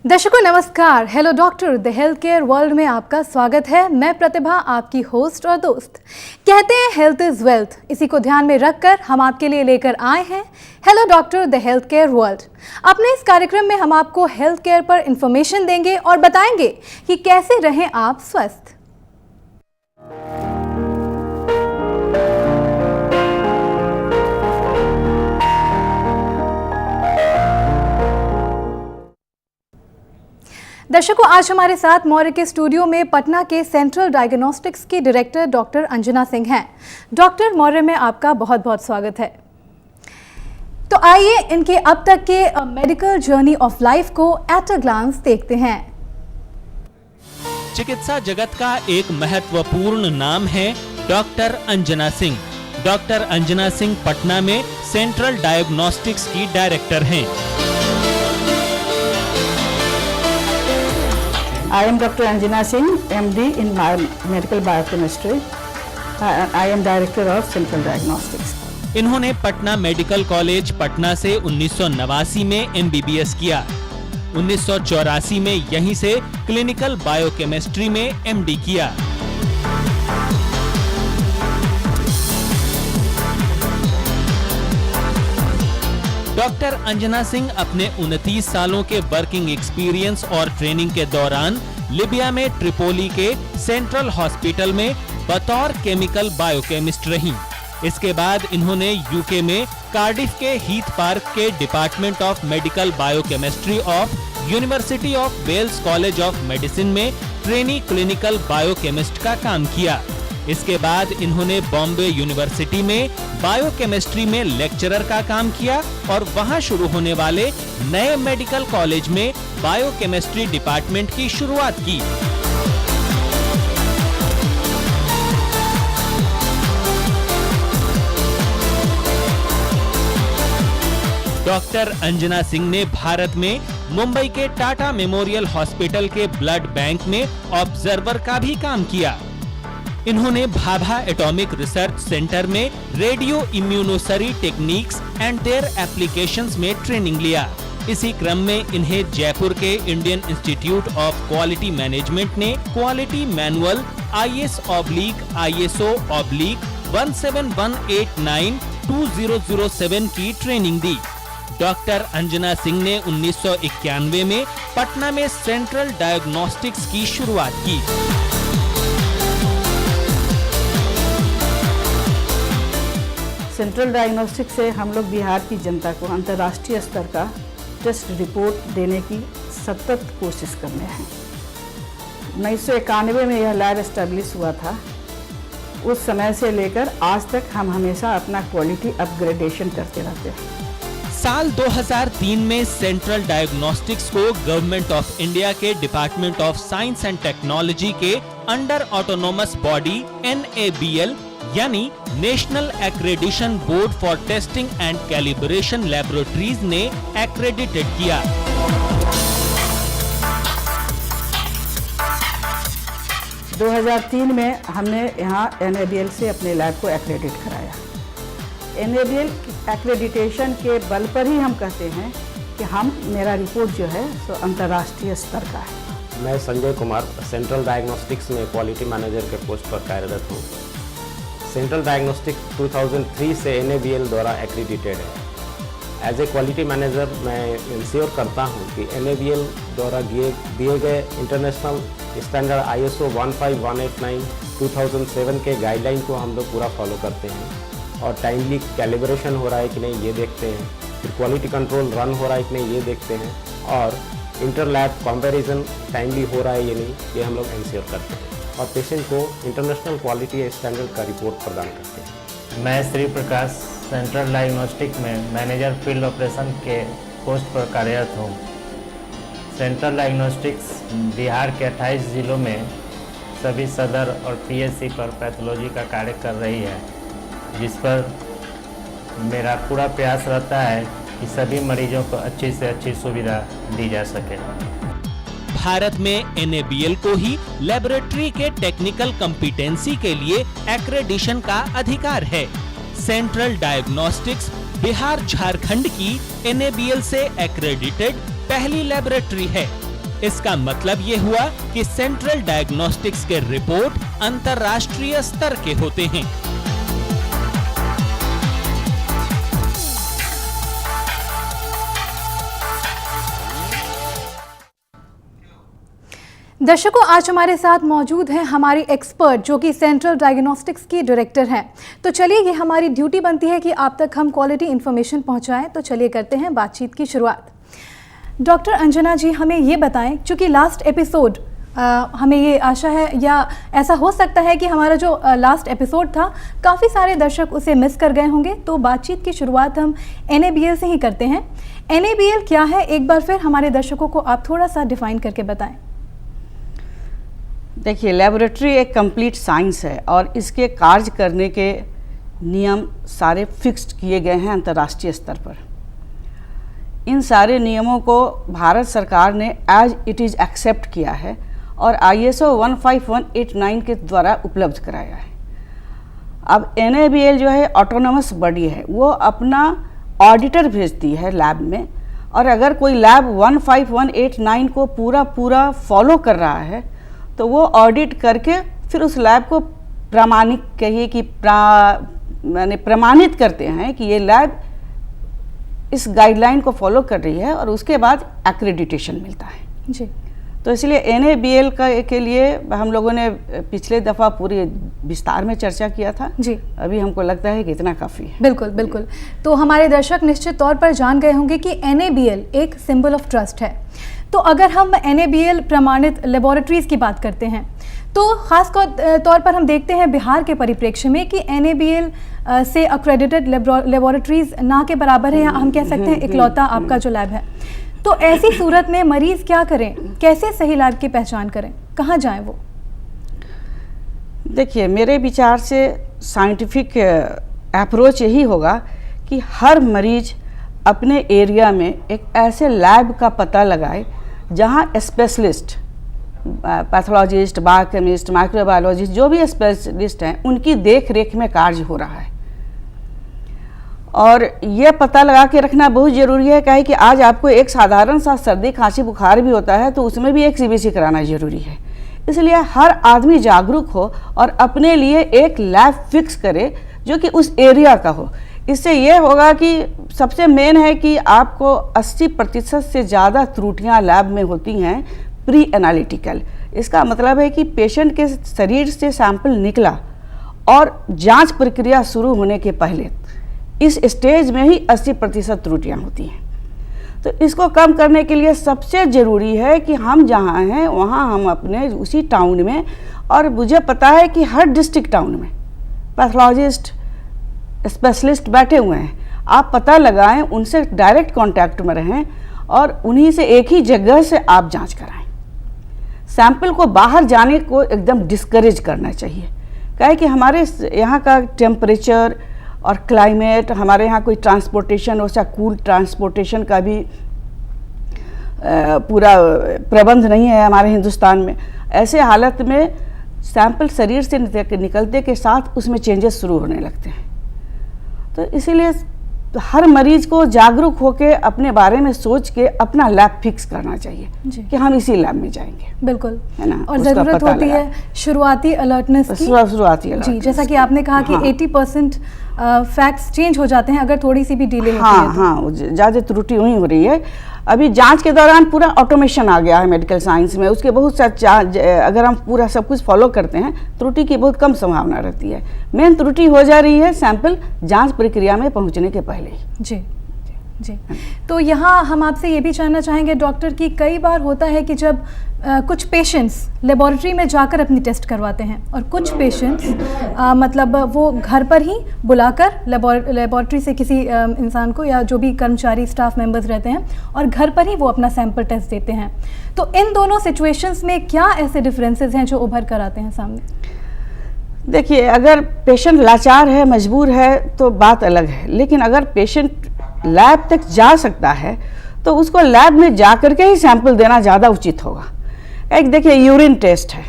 दर्शकों नमस्कार। Hello doctor the health care world में आपका स्वागत है। मैं प्रतिभा आपकी होस्ट और दोस्त। कहते हैं हेल्थ इज वेल्थ, इसी को ध्यान में रखकर हम आपके लिए लेकर आए हैं hello doctor the health care world. अपने इस कार्यक्रम में हम आपको हेल्थ केयर पर इंफॉर्मेशन देंगे और बताएंगे कि कैसे रहें आप स्वस्थ। दर्शकों आज हमारे साथ मौर्य के स्टूडियो में पटना के सेंट्रल डायग्नोस्टिक्स की डायरेक्टर डॉक्टर अंजना सिंह हैं। डॉक्टर मौर्य में आपका बहुत बहुत स्वागत है। तो आइए इनके अब तक के मेडिकल जर्नी ऑफ लाइफ को एट अ ग्लांस देखते हैं। चिकित्सा जगत का एक महत्वपूर्ण नाम है डॉक्टर अंजना सिंह। डॉक्टर अंजना सिंह पटना में सेंट्रल डायग्नोस्टिक्स की डायरेक्टर हैं। I am Dr. Anjana Singh, MD in Medical Biochemistry. I am Director of Central Diagnostics. इन्होंने पटना मेडिकल कॉलेज पटना से 1989 में MBBS किया। 1984 में यहीं से क्लिनिकल बायोकेमिस्ट्री में MD किया। डॉक्टर अंजना सिंह अपने 29 सालों के वर्किंग एक्सपीरियंस और ट्रेनिंग के दौरान लिबिया में ट्रिपोली के सेंट्रल हॉस्पिटल में बतौर केमिकल बायोकेमिस्ट रहीं। इसके बाद इन्होंने यूके में कार्डिफ के हीथ पार्क के department of medical biochemistry of university of Wales college of medicine में ट्रेनी क्लिनिकल बायोकेमिस्ट का काम किया। इसके बाद इन्होंने बॉम्बे यूनिवर्सिटी में बायोकेमिस्ट्री में लेक्चरर का काम किया और वहां शुरू होने वाले नए मेडिकल कॉलेज में बायोकेमिस्ट्री डिपार्टमेंट की शुरुआत की। डॉक्टर अंजना सिंह ने भारत में मुंबई के टाटा मेमोरियल हॉस्पिटल के ब्लड बैंक में ऑब्जर्वर का भी काम किया। इन्होंने भाभा एटॉमिक रिसर्च सेंटर में radio immunoassay techniques and their applications में ट्रेनिंग लिया। इसी क्रम में इन्हें जयपुर के Indian institute of quality management ने क्वालिटी मैनुअल IS/ISO/17189-2007 की ट्रेनिंग दी। डॉक्टर अंजना सिंह ने 1991 में पटना में सेंट्रल डायग्नोस्टिक्स की शुरुआत की। सेंट्रल डायग्नोस्टिक से हम लोग बिहार की जनता को अंतर्राष्ट्रीय स्तर का टेस्ट रिपोर्ट देने की सतत कोशिश कर रहे हैं। 1991 में यह लैब एस्टेब्लिश हुआ था। उस समय से लेकर आज तक हम हमेशा अपना क्वालिटी अपग्रेडेशन करते रहते हैं। साल 2003 में सेंट्रल डायग्नोस्टिक्स को गवर्नमेंट ऑफ इंडिया के department of science and technology के अंडर ऑटोनोमस बॉडी NABL यानी national accreditation board for testing and calibration laboratories ने एक्रेडिटेड किया। – 2003 में हमने यहाँ NABL से अपने लैब को एक्रेडिट कराया। NABL एक्रेडिटेशन के बल पर ही हम कहते हैं कि मेरा रिपोर्ट जो है सो अंतर्राष्ट्रीय स्तर का है। मैं संजय कुमार सेंट्रल डायग्नोस्टिक्स में क्वालिटी मैनेजर के पोस्ट पर कार्यरत हूँ। सेंट्रल डायग्नोस्टिक 2003 से NABL द्वारा एक्रेडिटेड है। एज ए क्वालिटी मैनेजर मैं इंश्योर करता हूँ कि NABL द्वारा दिए गए इंटरनेशनल स्टैंडर्ड ISO 15189-2007 के गाइडलाइन को हम लोग पूरा फॉलो करते हैं और टाइमली कैलिब्रेशन हो रहा है कि नहीं ये देखते हैं, फिर क्वालिटी कंट्रोल रन हो रहा है कि नहीं ये देखते हैं और इंटर लैब कंपैरिजन टाइमली हो रहा है ये नहीं ये हम लोग इंश्योर करते हैं और पेशेंट को इंटरनेशनल क्वालिटी स्टैंडर्ड का रिपोर्ट प्रदान करते हैं। मैं श्री प्रकाश सेंट्रल डायग्नोस्टिक में मैनेजर फील्ड ऑपरेशन के पोस्ट पर कार्यरत हूँ। सेंट्रल डायग्नोस्टिक्स बिहार के 28 जिलों में सभी सदर और PSC पर पैथोलॉजी का कार्य कर रही है, जिस पर मेरा पूरा प्रयास रहता है कि सभी मरीजों को अच्छी से अच्छी सुविधा दी जा सके। भारत में NABL को ही लेबोरेटरी के टेक्निकल कॉम्पिटेंसी के लिए एक्रेडिशन का अधिकार है। सेंट्रल डायग्नोस्टिक्स बिहार झारखंड की NABL से एक्रेडिटेड पहली लेबोरेटरी है। इसका मतलब ये हुआ कि सेंट्रल डायग्नोस्टिक्स के रिपोर्ट अंतर्राष्ट्रीय स्तर के होते हैं। दर्शकों, आज हमारे साथ मौजूद हैं हमारी एक्सपर्ट जो कि सेंट्रल डायग्नोस्टिक्स की डायरेक्टर हैं। तो चलिए, ये हमारी ड्यूटी बनती है कि आप तक हम क्वालिटी इन्फॉर्मेशन पहुंचाएं। तो चलिए करते हैं बातचीत की शुरुआत। डॉक्टर अंजना जी, हमें ये बताएं, चूँकि लास्ट एपिसोड हमें ये आशा है या ऐसा हो सकता है कि हमारा जो लास्ट एपिसोड था काफ़ी सारे दर्शक उसे मिस कर गए होंगे, तो बातचीत की शुरुआत हम NABL से ही करते हैं। NABL क्या है, एक बार फिर हमारे दर्शकों को आप थोड़ा सा डिफाइन करके बताएं। देखिए, लेबोरेटरी एक कंप्लीट साइंस है और इसके कार्य करने के नियम सारे फिक्स्ड किए गए हैं अंतर्राष्ट्रीय स्तर पर। इन सारे नियमों को भारत सरकार ने एज इट इज़ एक्सेप्ट किया है और ISO 15189 के द्वारा उपलब्ध कराया है। अब NABL जो है ऑटोनोमस बॉडी है, वो अपना ऑडिटर भेजती है लैब में, और अगर कोई लैब 15189 को पूरा फॉलो कर रहा है तो वो ऑडिट करके फिर उस लैब को प्रमाणित कहिए कि प्रमाणित करते हैं कि ये लैब इस गाइडलाइन को फॉलो कर रही है, और उसके बाद एक्रेडिटेशन मिलता है जी। तो इसलिए NABL के लिए हम लोगों ने पिछले दफ़ा पूरी विस्तार में चर्चा किया था जी। अभी हमको लगता है कि इतना काफ़ी है। बिल्कुल बिल्कुल। तो हमारे दर्शक निश्चित तौर पर जान गए होंगे कि NABL एक सिंबल ऑफ ट्रस्ट है। तो अगर हम NABL प्रमाणित लेबोरेटरीज़ की बात करते हैं तो ख़ास तौर पर हम देखते हैं बिहार के परिप्रेक्ष्य में कि NABL से अक्रेडिटेड लेबोरेटरीज़ ना के बराबर है, या हम कह सकते हैं इकलौता आपका जो लैब है। तो ऐसी सूरत में मरीज़ क्या करें, कैसे सही लैब की पहचान करें, कहाँ जाएं वो? देखिए, मेरे विचार से साइंटिफिक अप्रोच यही होगा कि हर मरीज अपने एरिया में एक ऐसे लैब का पता लगाए जहां स्पेशलिस्ट, पैथोलॉजिस्ट, बायोकेमिस्ट, माइक्रोबायोलॉजिस्ट, जो भी स्पेशलिस्ट हैं, उनकी देख रेख में कार्य हो रहा है। और ये पता लगा के रखना बहुत ज़रूरी है, क्या है कि आज आपको एक साधारण सा सर्दी खांसी बुखार भी होता है तो उसमें भी एक CBC कराना ज़रूरी है। इसलिए हर आदमी जागरूक हो और अपने लिए एक लैब फिक्स करे जो कि उस एरिया का हो। इससे ये होगा कि सबसे मेन है कि आपको 80% से ज़्यादा त्रुटियां लैब में होती हैं प्री एनालिटिकल। इसका मतलब है कि पेशेंट के शरीर से सैंपल निकला और जांच प्रक्रिया शुरू होने के पहले इस स्टेज में ही 80% त्रुटियां होती हैं। तो इसको कम करने के लिए सबसे ज़रूरी है कि हम जहाँ हैं वहाँ हम अपने उसी टाउन में, और मुझे पता है कि हर डिस्ट्रिक्ट टाउन में पैथोलॉजिस्ट, स्पेशलिस्ट बैठे हुए हैं। आप पता लगाएं, उनसे डायरेक्ट कांटेक्ट में रहें और उन्हीं से एक ही जगह से आप जांच कराएं। सैंपल को बाहर जाने को एकदम डिस्करेज करना चाहिए, क्या है कि हमारे यहाँ का टेम्परेचर और क्लाइमेट, हमारे यहाँ कोई ट्रांसपोर्टेशन वैसा कूल ट्रांसपोर्टेशन का भी पूरा प्रबंध नहीं है हमारे हिंदुस्तान में। ऐसे हालत में सैंपल शरीर से निकलते के साथ उसमें चेंजेस शुरू होने लगते हैं। तो इसीलिए हर मरीज को जागरूक होकर अपने बारे में सोच के अपना लैब फिक्स करना चाहिए कि हम इसी लैब में जाएंगे। बिल्कुल, है ना, और ज़रूरत होती है शुरुआती अलर्टनेस की। शुरुआती अलर्टनेस जी, जैसा कि आपने कहा कि 80% फैक्ट्स चेंज हो जाते हैं अगर थोड़ी सी भी डिले होती है। हाँ, ज़्यादा त्रुटि वहीं हो रही है। अभी जांच के दौरान पूरा ऑटोमेशन आ गया है मेडिकल साइंस में, उसके बहुत सा अगर हम पूरा सब कुछ फॉलो करते हैं त्रुटि की बहुत कम संभावना रहती है। मेन त्रुटि हो जा रही है सैंपल जांच प्रक्रिया में पहुंचने के पहले ही। जी जी। तो यहाँ हम आपसे ये भी जानना चाहेंगे डॉक्टर कि कई बार होता है कि जब कुछ पेशेंट्स लेबोरेटरी में जाकर अपनी टेस्ट करवाते हैं और कुछ पेशेंट्स मतलब वो घर पर ही बुलाकर लेबोरेटरी से किसी इंसान को या जो भी कर्मचारी स्टाफ मेंबर्स रहते हैं और घर पर ही वो अपना सैंपल टेस्ट देते हैं। तो इन दोनों सिचुएशंस में क्या ऐसे डिफरेंसेस हैं जो उभर कर आते हैं सामने? देखिए, अगर पेशेंट लाचार है, मजबूर है तो बात अलग है, लेकिन अगर पेशेंट लैब तक जा सकता है तो उसको लैब में जा करके ही सैंपल देना ज़्यादा उचित होगा। एक देखिए, यूरिन टेस्ट है,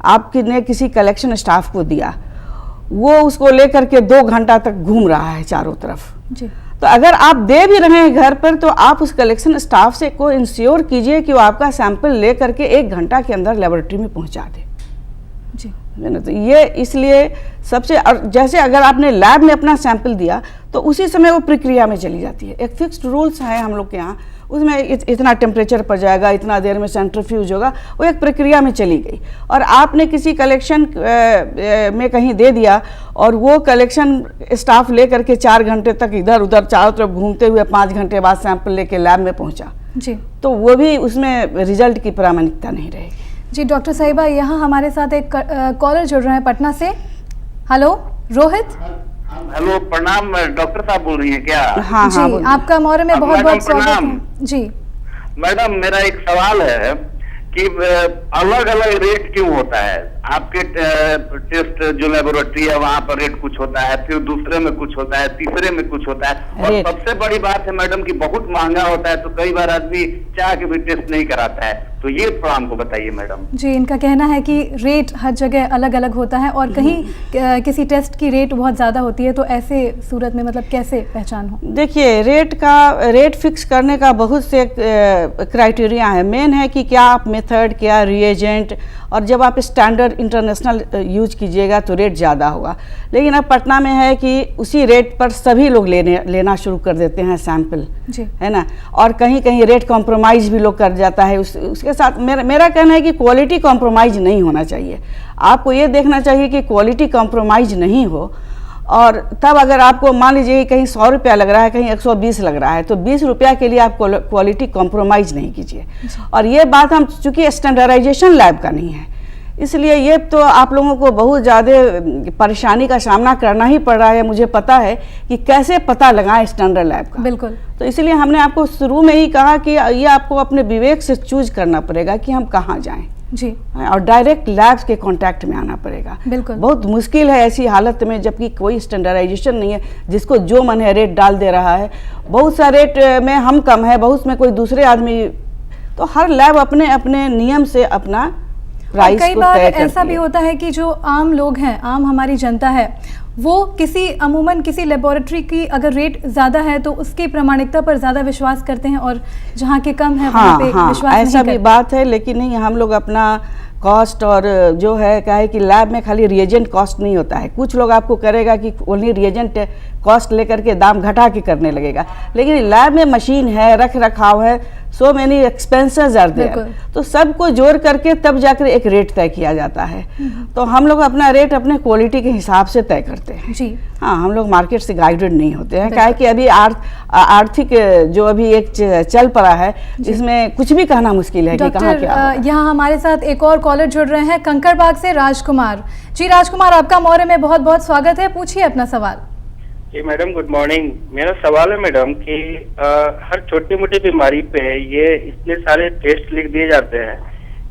आपने किसी कलेक्शन स्टाफ को दिया, वो उसको लेकर के 2 घंटा तक घूम रहा है चारों तरफ। जी। तो अगर आप दे भी रहे हैं घर पर, तो आप उस कलेक्शन स्टाफ से को इंश्योर कीजिए कि वो आपका सैंपल ले करके 1 घंटा के अंदर लेबोरेटरी में पहुंचा दे जी। है ना। तो ये इसलिए सबसे, और जैसे अगर आपने लैब में अपना सैंपल दिया तो उसी समय वो प्रक्रिया में चली जाती है। एक फिक्स्ड रूल्स है हम लोग के यहाँ, उसमें इतना टेम्परेचर पर जाएगा, इतना देर में सेंट्रीफ्यूज होगा, वो एक प्रक्रिया में चली गई। और आपने किसी कलेक्शन में कहीं दे दिया और वो कलेक्शन स्टाफ ले करके 4 घंटे तक इधर उधर चारों तरफ घूमते हुए 5 घंटे बाद सैंपल लेके लैब में पहुंचा जी, तो वो भी उसमें रिजल्ट की प्रामाणिकता नहीं रहेगी। जी डॉक्टर साहिबा, यहाँ हमारे साथ एक कॉलर जुड़ रहे हैं पटना से। हेलो रोहित। हेलो, प्रणाम। डॉक्टर साहब बोल रही हैं क्या? हाँ जी, हाँ, आपका मौर्य में बहुत बहुत स्वागत प्रणाम। है जी। मैडम, मेरा एक सवाल है कि अलग अलग रेट क्यों होता है? आपके टेस्ट जो लेबोरेटरी है वहाँ पर रेट कुछ होता है, फिर दूसरे में कुछ होता है, तीसरे में कुछ होता है, और सबसे बड़ी बात है मैडम कि बहुत महंगा होता है, तो कई बार आदमी चाह के भी टेस्ट नहीं कराता है। तो ये थोड़ा हमको बताइए मैडम। जी, इनका कहना है कि रेट हर जगह अलग अलग होता है और कहीं किसी टेस्ट की रेट बहुत ज़्यादा होती है, तो ऐसे सूरत में मतलब कैसे पहचान हो? देखिए, रेट फिक्स करने का बहुत से क्राइटेरिया है। मेन है कि क्या आप मेथड, क्या रिएजेंट, और जब आप स्टैंडर्ड इंटरनेशनल यूज कीजिएगा तो रेट ज़्यादा होगा। लेकिन अब पटना में है कि उसी रेट पर सभी लोग लेना शुरू कर देते हैं सैंपल, है ना, और कहीं कहीं रेट कॉम्प्रोमाइज़ भी लोग कर जाता है। उसके साथ मेरा कहना है कि क्वालिटी कॉम्प्रोमाइज़ नहीं होना चाहिए। आपको ये देखना चाहिए कि क्वालिटी कॉम्प्रोमाइज़ नहीं हो, और तब अगर आपको मान लीजिए कहीं 100 रुपया लग रहा है, कहीं 120 लग रहा है, तो 20 रुपया के लिए आप क्वालिटी कॉम्प्रोमाइज़ नहीं कीजिए। और ये बात हम, चूँकि स्टैंडर्डाइजेशन लैब का नहीं है, इसलिए ये तो आप लोगों को बहुत ज़्यादा परेशानी का सामना करना ही पड़ रहा है। मुझे पता है कि कैसे पता लगाएं स्टैंडर्ड लैब का। बिल्कुल। तो इसलिए हमने आपको शुरू में ही कहा कि ये आपको अपने विवेक से चूज करना पड़ेगा कि हम कहाँ जाएं जी, और डायरेक्ट लैब्स के कांटेक्ट में आना पड़ेगा। बिल्कुल। बहुत मुश्किल है ऐसी हालत में, जबकि कोई स्टैंडर्डाइजेशन नहीं है, जिसको जो मन है रेट डाल दे रहा है। बहुत सा रेट में हम कम है, बहुत में कोई दूसरे आदमी, तो हर लैब अपने अपने नियम से अपना प्राइस कई को बार तय करती ऐसा भी है। होता है कि जो आम लोग हैं, आम हमारी जनता है, वो अमूमन किसी लेबोरेटरी की अगर रेट ज़्यादा है तो उसकी प्रामाणिकता पर ज़्यादा विश्वास करते हैं, और जहाँ के कम है वहाँ पे विश्वास नहीं ऐसा भी करते। बात है। लेकिन नहीं, हम लोग अपना कॉस्ट, और जो है क्या है कि लैब में खाली रिएजेंट कॉस्ट नहीं होता है। कुछ लोग आपको करेगा कि ओनली रिएजेंट कॉस्ट लेकर के दाम घटा के करने लगेगा, लेकिन लैब में मशीन है, रख रखाव है, so many expenses are there, तो सबको जोड़ करके तब जाकर एक रेट तय किया जाता है। तो हम लोग अपना रेट अपने क्वालिटी के हिसाब से तय करते हैं जी। हाँ, हम लोग मार्केट से गाइडेड नहीं होते हैं, क्या है कि अभी आर्थिक जो अभी एक चल पड़ा है, इसमें कुछ भी कहना मुश्किल है कि कहाँ क्या होगा। यहाँ हमारे साथ एक और कॉलर जुड़ रहे हैं कंकड़बाग से, राजकुमार जी। राजकुमार, आपका मौर्य में बहुत बहुत स्वागत है, पूछिए अपना सवाल। जी मैडम, गुड मॉर्निंग। मेरा सवाल है मैडम कि हर छोटी मोटी बीमारी पे ये इतने सारे टेस्ट लिख दिए जाते हैं,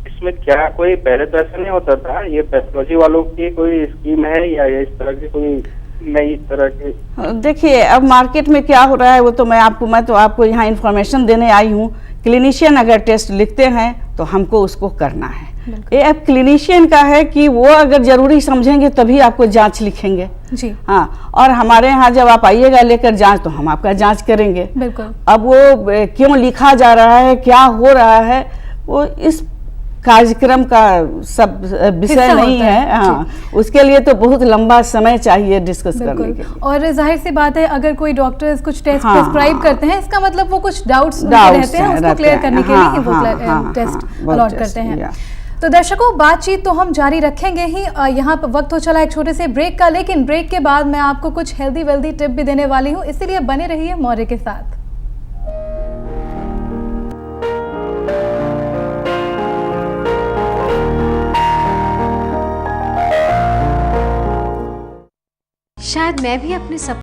इसमें क्या कोई पहले तो ऐसा नहीं होता था? ये पैथोलॉजी वालों की कोई स्कीम है या इस तरह की कोई नई तरह की? देखिए, अब मार्केट में क्या हो रहा है वो तो मैं तो आपको यहाँ इन्फॉर्मेशन देने आई हूँ। क्लिनिशियन अगर टेस्ट लिखते हैं तो हमको उसको करना है। ये अब क्लिनिशियन का है कि वो अगर जरूरी समझेंगे तभी आपको जांच लिखेंगे जी। हाँ, और हमारे यहाँ जब आप आइएगा लेकर जांच, तो हम आपका जांच करेंगे। बिल्कुल। अब वो क्यों लिखा जा रहा है, क्या हो रहा है, वो इस कार्यक्रम का सब विषय नहीं है। हाँ, उसके लिए तो बहुत लंबा समय चाहिए डिस्कस करने के लिए। और जाहिर सी बात है, अगर कोई डॉक्टर्स कुछ टेस्ट प्रिस्क्राइब करते हैं, इसका मतलब वो कुछ डाउट्स रहते हैं, उसको क्लियर करने के लिए वो टेस्ट अलॉट करते हैं। तो दर्शकों, बातचीत तो हम जारी रखेंगे ही। यहाँ पर वक्त हो चला एक छोटे से ब्रेक का, लेकिन ब्रेक के बाद मैं आपको कुछ हेल्दी वेल्दी टिप भी देने वाली हूँ, इसीलिए बने रहिए मौर्य के साथ। शायद मैं भी अपने